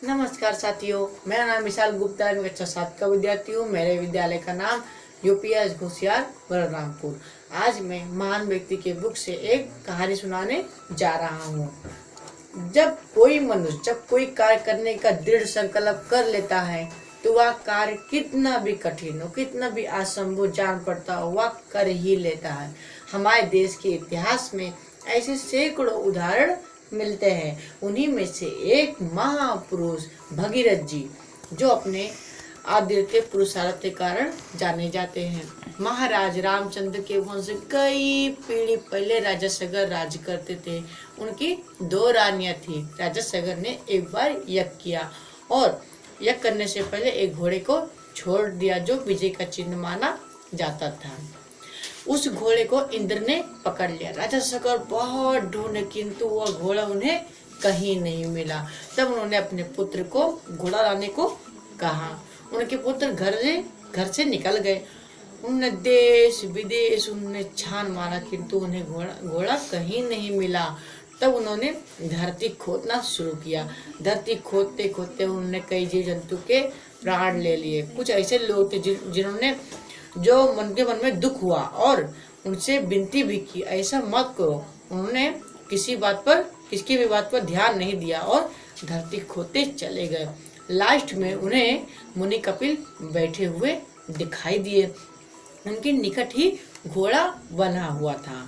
नमस्कार साथियों, मेरा नाम विशाल गुप्ता है। मैं कक्षा 7 का विद्यार्थी हूँ। मेरे विद्यालय का नाम यूपीएस घोसियार बलरामपुर। आज मैं महान व्यक्ति के बुक से एक कहानी सुनाने जा रहा हूँ। जब कोई मनुष्य जब कोई कार्य करने का दृढ़ संकल्प कर लेता है तो वह कार्य कितना भी कठिन हो, कितना भी असंभव जान पड़ता हो, वह कर ही लेता है। हमारे देश के इतिहास में ऐसे सैकड़ों उदाहरण मिलते हैं। उन्हीं में से एक महापुरुष भगीरथ जी, जो अपने अद्वितीय पुरुषार्थ के कारण जाने जाते हैं। महाराज रामचंद्र के वंश से कई पीढ़ी पहले राजा सगर राज करते थे। उनकी 2 रानियां थी। राजा सगर ने एक बार यज्ञ किया और यज्ञ करने से पहले एक घोड़े को छोड़ दिया जो विजय का चिन्ह माना जाता था। उस घोड़े को इंद्र ने पकड़ लिया। राजा सगर बहुत ढूंढे किंतु वह घोड़ा उन्हें कहीं नहीं मिला। तब उन्होंने अपने पुत्र को घोड़ा लाने को कहा। उनके पुत्र घर से निकल गए। उन्होंने देश विदेश उन्होंने छान मारा किंतु उन्हें घोड़ा कहीं नहीं मिला। तब उन्होंने धरती खोदना शुरू किया। धरती खोदते खोदते उन्होंने कई जीव जंतु के प्राण ले लिए। कुछ ऐसे लोग थे जिन्होंने जो मन के मन में दुख हुआ और उनसे विनती भी की, ऐसा मत करो। उन्होंने किसकी भी बात पर ध्यान नहीं दिया और धरती खोदते चले गए। लास्ट में उन्हें मुनि कपिल बैठे हुए दिखाई दिए। उनके निकट ही घोड़ा बना हुआ था।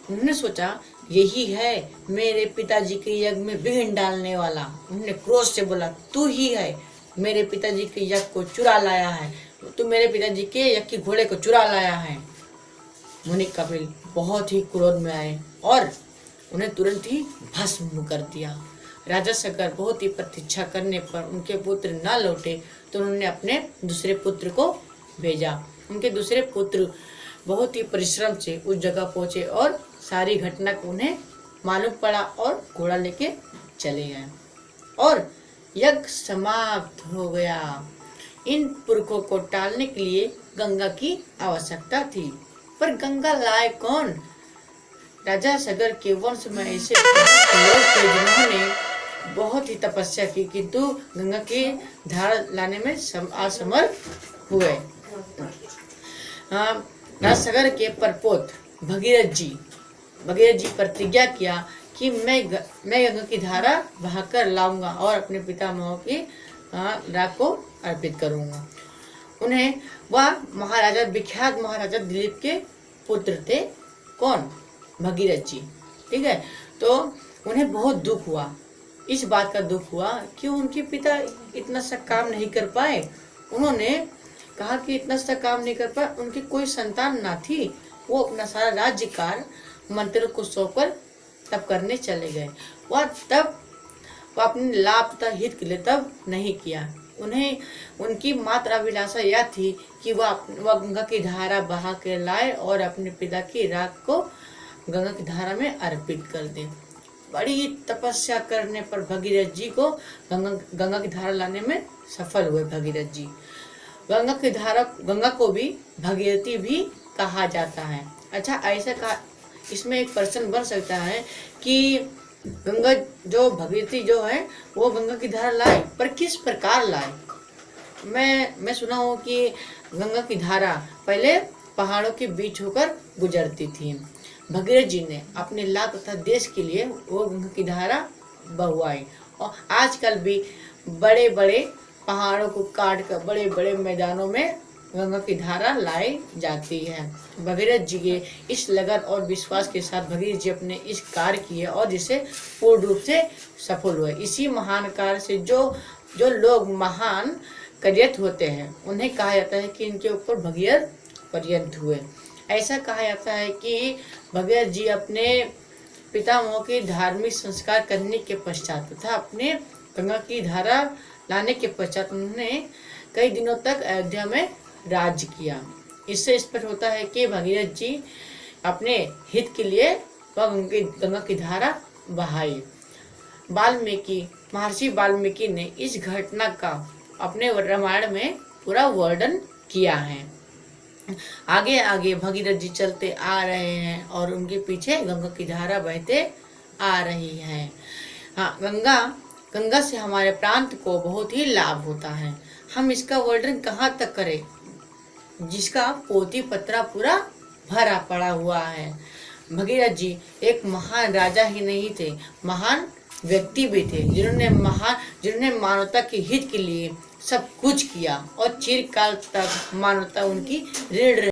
उन्होंने सोचा, यही है मेरे पिताजी के यज्ञ में विघ्न डालने वाला। उन्होंने क्रोध से बोला, तू ही है मेरे पिताजी के यज्ञ को चुरा लाया है। तू मेरे पिताजी के यज्ञ के घोड़े को चुरा लाया है। मुनि कपिल बहुत ही क्रोध में आए और उन्हें तुरंत ही भस्म कर दिया। राजा सगर बहुत ही प्रतीक्षा करने पर उनके पुत्र न लौटे तो उन्होंने अपने दूसरे पुत्र को भेजा। उनके दूसरे पुत्र बहुत ही परिश्रम से उस जगह पहुंचे और सारी घटना को उन्हें मालूम पड़ा और घोड़ा लेके चले गए और यज्ञ समाप्त हो गया। इन पुरखों को टालने के लिए गंगा की आवश्यकता थी, पर गंगा लाए कौन? राजा सगर के वंश में ऐसे लोग थे जिन्होंने बहुत ही तपस्या की किंतु गंगा की धारा लाने में असमर्थ हुए। राजा सगर के परपोत भगीरथ जी प्रतिज्ञा किया कि मैं गंगा की धारा बहाकर लाऊंगा और अपने पितामह की राख को अर्पित करूंगा। उन्हें वह विख्यात महाराजा दिलीप के पुत्र थे। कौन? भगीरथ जी। ठीक है, तो उन्हें बहुत दुख हुआ। इस बात का दुख हुआ कि उनके पिता इतना सा काम नहीं कर पाए। उन्होंने कहा कि इतना सा काम नहीं कर पाए, उनकी कोई संतान ना थी। वो अपना सारा राज्यकार मंत्रियों को सौंपकर तब करने चले गए। वह अपने लाभ तथा हित के लिए तब नहीं किया। उन्हें उनकी मात्र अभिलाषा यह थी कि वह गंगा की धारा बहा कर लाए और अपने पिता की राख को गंगा की धारा में अर्पित कर दे। बड़ी तपस्या करने पर भगीरथ जी को गंगा की धारा लाने में सफल हुए। भगीरथ जी गंगा को भी भगीरथी भी कहा जाता है। अच्छा, ऐसा कहा, इसमें एक प्रश्न बन सकता है कि गंगा जो भगीरथी जो है वो गंगा की धारा लाए, पर किस प्रकार लाए? मैं सुना हूँ कि गंगा की धारा पहले पहाड़ों के बीच होकर गुजरती थी। भगीरथ जी ने अपने लाभ तथा देश के लिए वो गंगा की धारा बहवाई और आजकल भी बड़े बड़े पहाड़ों को काट कर बड़े बड़े मैदानों में गंगा की धारा लाई जाती है। भगीरथ जी के इस लगन और विश्वास के साथ भगीरथ जी अपने इस कार्य किए और जिसे पूर्ण रूप से सफल हुए। इसी महान कार्य से जो लोग महान करियत होते हैं उन्हें कहा जाता है कि इनके ऊपर भगीरथ पर्यंत हुए। ऐसा कहा जाता है कि भगीरथ जी अपने पितामह के धार्मिक संस्कार करने के पश्चात तथा अपने गंगा की धारा लाने के पश्चात उन्होंने कई दिनों तक अयोध्या में राज्य किया। इससे स्पष्ट होता है कि भगीरथ जी अपने हित के लिए गंगा की धारा बहाई। महर्षि वाल्मीकि ने इस घटना का अपने रामायण में पूरा वर्णन किया है। आगे आगे भगीरथ जी चलते आ रहे हैं और उनके पीछे गंगा की धारा बहते आ रही है। हाँ, गंगा गंगा से हमारे प्रांत को बहुत ही लाभ होता है। हम इसका वर्णन कहाँ तक करें, जिसका पोथी पत्रा पूरा भरा पड़ा हुआ है। भगीरथ जी एक महान राजा ही नहीं थे, महान व्यक्ति भी थे, जिन्होंने मानवता के हित के लिए सब कुछ किया और चिरकाल तक मानवता उनकी ऋण